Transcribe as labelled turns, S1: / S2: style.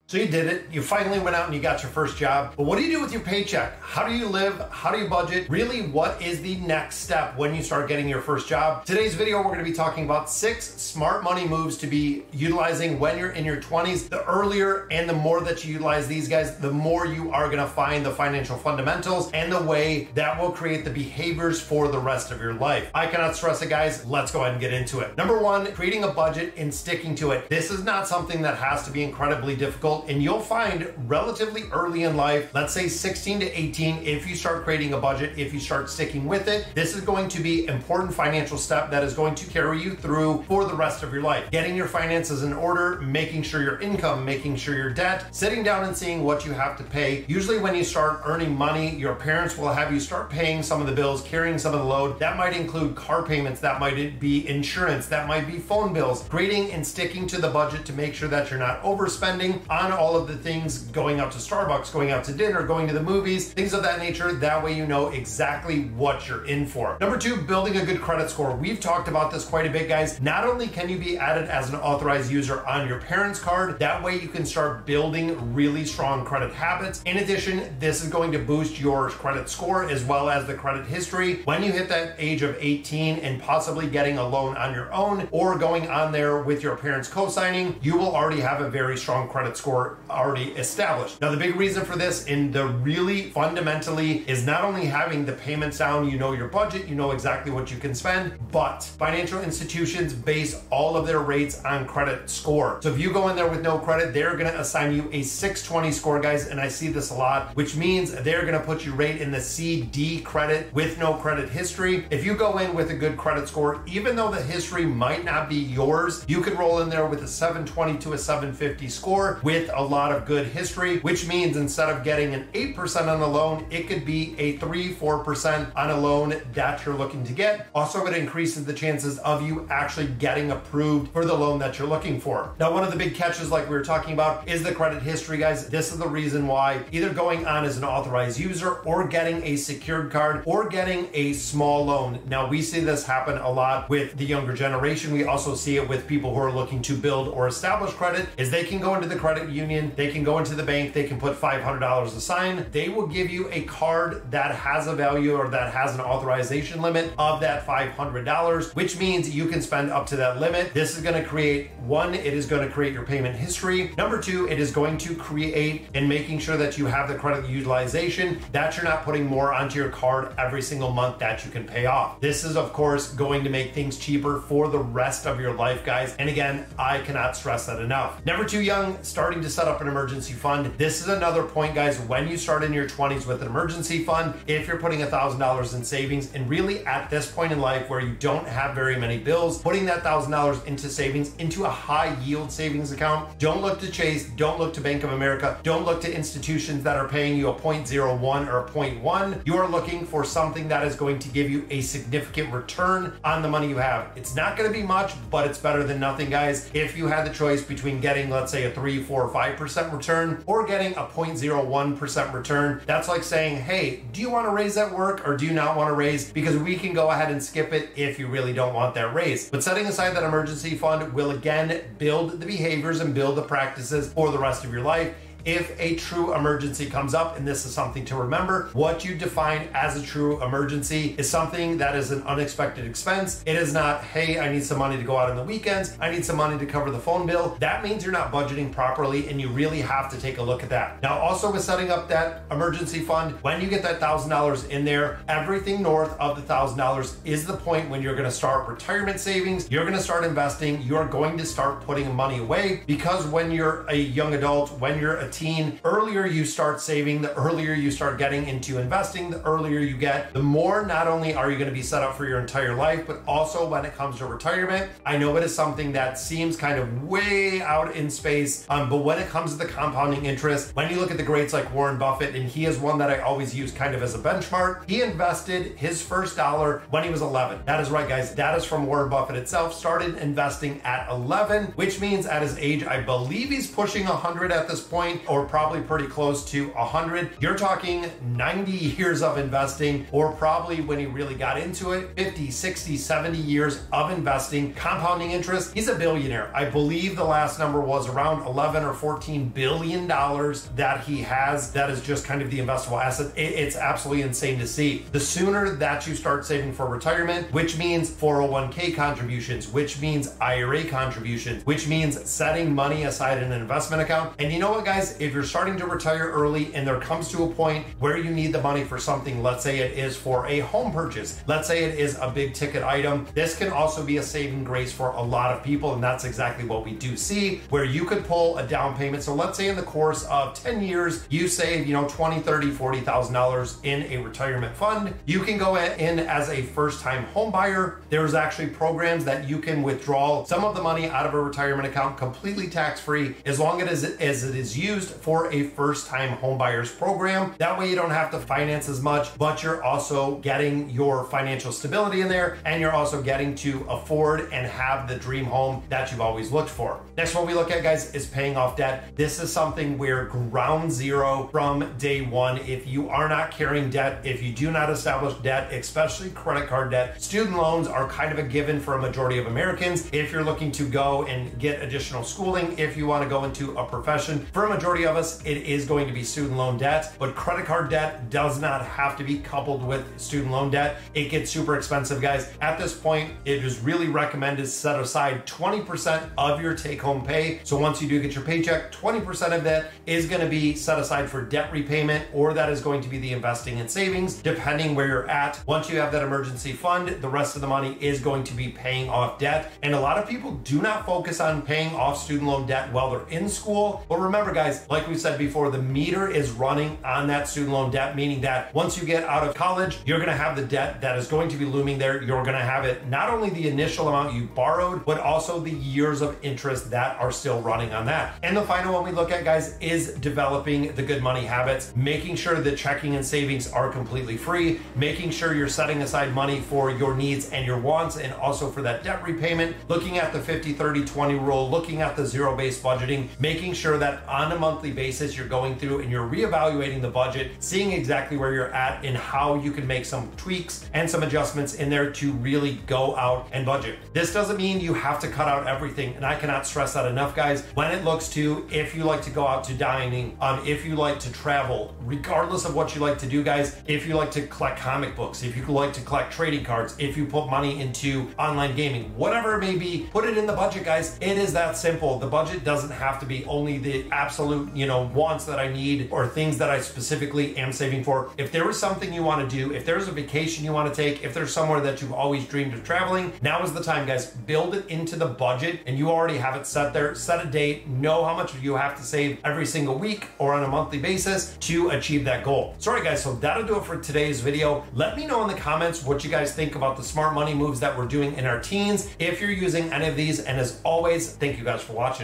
S1: So you did it. You finally went out and you got your first job. But what do you do with your paycheck? How do you live? How do you budget? Really, what is the next step when you start getting your first job? Today's video, we're going to be talking about 6 smart money moves to be utilizing when you're in your 20s. The earlier and the more that you utilize these guys, the more you are going to find the financial fundamentals and the way that will create the behaviors for the rest of your life. I cannot stress it, guys. Let's go ahead and get into it. Number 1, creating a budget and sticking to it. This is not something that has to be incredibly difficult. And you'll find relatively early in life, let's say 16 to 18, if you start creating a budget, if you start sticking with it, this is going to be an important financial step that is going to carry you through for the rest of your life. Getting your finances in order, making sure your income, making sure your debt, sitting down and seeing what you have to pay. Usually when you start earning money, your parents will have you start paying some of the bills, carrying some of the load. That might include car payments, that might be insurance, that might be phone bills. Creating and sticking to the budget to make sure that you're not overspending on all of the things, going out to Starbucks, going out to dinner, going to the movies, things of that nature. That way you know exactly what you're in for. Number 2, building a good credit score. We've talked about this quite a bit, guys. Not only can you be added as an authorized user on your parents' card, that way you can start building really strong credit habits. In addition, this is going to boost your credit score as well as the credit history. When you hit that age of 18 and possibly getting a loan on your own or going on there with your parents co-signing, you will already have a very strong credit score already established. Now, the big reason for this and the really fundamentally is not only having the payments down, you know your budget, you know exactly what you can spend, but financial institutions base all of their rates on credit score. So if you go in there with no credit, they're going to assign you a 620 score, guys, and I see this a lot, which means they're going to put you right in the CD credit with no credit history. If you go in with a good credit score, even though the history might not be yours, you could roll in there with a 720 to a 750 score with a lot of good history, which means instead of getting an 8% on a loan, it could be a 3-4% on a loan that you're looking to get. Also, it increases the chances of you actually getting approved for the loan that you're looking for. Now, one of the big catches, like we were talking about, is the credit history, guys. This is the reason why either going on as an authorized user or getting a secured card or getting a small loan. Now, we see this happen a lot with the younger generation. We also see it with people who are looking to build or establish credit, is they can go into the credit union, they can go into the bank, they can put $500 aside. They will give you a card that has a value or that has an authorization limit of that $500, which means you can spend up to that limit. This is going to create, 1, it is going to create your payment history. Number 2, it is going to create and making sure that you have the credit utilization, that you're not putting more onto your card every single month that you can pay off. This is, of course, going to make things cheaper for the rest of your life, guys. And again, I cannot stress that enough. Never too young, starting to set up an emergency fund. This is another point, guys. When you start in your 20s with an emergency fund, if you're putting $1,000 in savings, and really at this point in life where you don't have very many bills, putting that $1,000 into savings, into a high yield savings account. Don't look to Chase, don't look to Bank of America, don't look to institutions that are paying you a 0.01 or a 0.1. You are looking for something that is going to give you a significant return on the money you have. It's not going to be much, but it's better than nothing, guys. If you had the choice between getting, let's say, a 3, 4, 5% return or getting a 0.01% return, that's like saying, hey, do you want to raise at work or do you not want to raise? Because we can go ahead and skip it if you really don't want that raise. But setting aside that emergency fund will again build the behaviors and build the practices for the rest of your life. If a true emergency comes up, and this is something to remember, what you define as a true emergency is something that is an unexpected expense. It is not, hey, I need some money to go out on the weekends, I need some money to cover the phone bill. That means you're not budgeting properly, and you really have to take a look at that. Now, also with setting up that emergency fund, when you get that $1,000 in there, everything north of the $1,000 is the point when you're gonna start retirement savings, you're gonna start investing, you're going to start putting money away, because when you're a young adult, when you're a teen, earlier you start saving, the earlier you start getting into investing, the earlier you get, the more not only are you going to be set up for your entire life, but also when it comes to retirement. I know it is something that seems kind of way out in space, but when it comes to the compounding interest, when you look at the greats like Warren Buffett, and he is one that I always use kind of as a benchmark, he invested his first dollar when he was 11. That is right, guys. That is from Warren Buffett itself. Started investing at 11, which means at his age, I believe he's pushing 100 at this point. or probably pretty close to 100. You're talking 90 years of investing, or probably when he really got into it, 50, 60, 70 years of investing, compounding interest. He's a billionaire. I believe the last number was around 11 or 14 billion dollars that he has. That is just kind of the investable asset. It's absolutely insane to see. The sooner that you start saving for retirement, which means 401k contributions, which means IRA contributions, which means setting money aside in an investment account. And you know what, guys, if you're starting to retire early and there comes to a point where you need the money for something, let's say it is for a home purchase, let's say it is a big ticket item, this can also be a saving grace for a lot of people. And that's exactly what we do see, where you could pull a down payment. So let's say in the course of 10 years, you save, $20, $30, $40,000 in a retirement fund. You can go in as a first-time home buyer. There's actually programs that you can withdraw some of the money out of a retirement account completely tax-free, as long as it is used for a first-time home buyers program. That way you don't have to finance as much, but you're also getting your financial stability in there, and you're also getting to afford and have the dream home that you've always looked for. Next one we look at, guys, is paying off debt. This is something where ground zero from day one. If you are not carrying debt, if you do not establish debt, especially credit card debt, student loans are kind of a given for a majority of Americans. If you're looking to go and get additional schooling, if you want to go into a profession, for a majority of us, it is going to be student loan debt. But credit card debt does not have to be coupled with student loan debt. It gets super expensive, guys. At this point, it is really recommended to set aside 20% of your take-home pay. So once you do get your paycheck, 20% of that is going to be set aside for debt repayment, or that is going to be the investing and savings, depending where you're at. Once you have that emergency fund, the rest of the money is going to be paying off debt. And a lot of people do not focus on paying off student loan debt while they're in school. But remember, guys, like we said before, the meter is running on that student loan debt, meaning that once you get out of college, you're going to have the debt that is going to be looming there. You're going to have it, not only the initial amount you borrowed, but also the years of interest that are still running on that. And the final one we look at, guys, is developing the good money habits, making sure that checking and savings are completely free, making sure you're setting aside money for your needs and your wants, and also for that debt repayment, looking at the 50-30-20 rule, looking at the zero-based budgeting, making sure that on a monthly basis you're going through and you're reevaluating the budget, seeing exactly where you're at and how you can make some tweaks and some adjustments in there to really go out and budget. This doesn't mean you have to cut out everything, and I cannot stress that enough, guys. When it looks to, if you like to go out to dining, if you like to travel, regardless of what you like to do, guys, if you like to collect comic books, if you like to collect trading cards, if you put money into online gaming, whatever it may be, put it in the budget, guys. It is that simple. The budget doesn't have to be only the absolute, wants that I need or things that I specifically am saving for. If there is something you want to do, if there's a vacation you want to take, if there's somewhere that you've always dreamed of traveling, now is the time, guys. Build it into the budget, and you already have it set there. Set a date, know how much you have to save every single week or on a monthly basis to achieve that goal. Sorry, guys, so that'll do it for today's video. Let me know in the comments what you guys think about the smart money moves that we're doing in our teens, if you're using any of these, and as always, thank you guys for watching.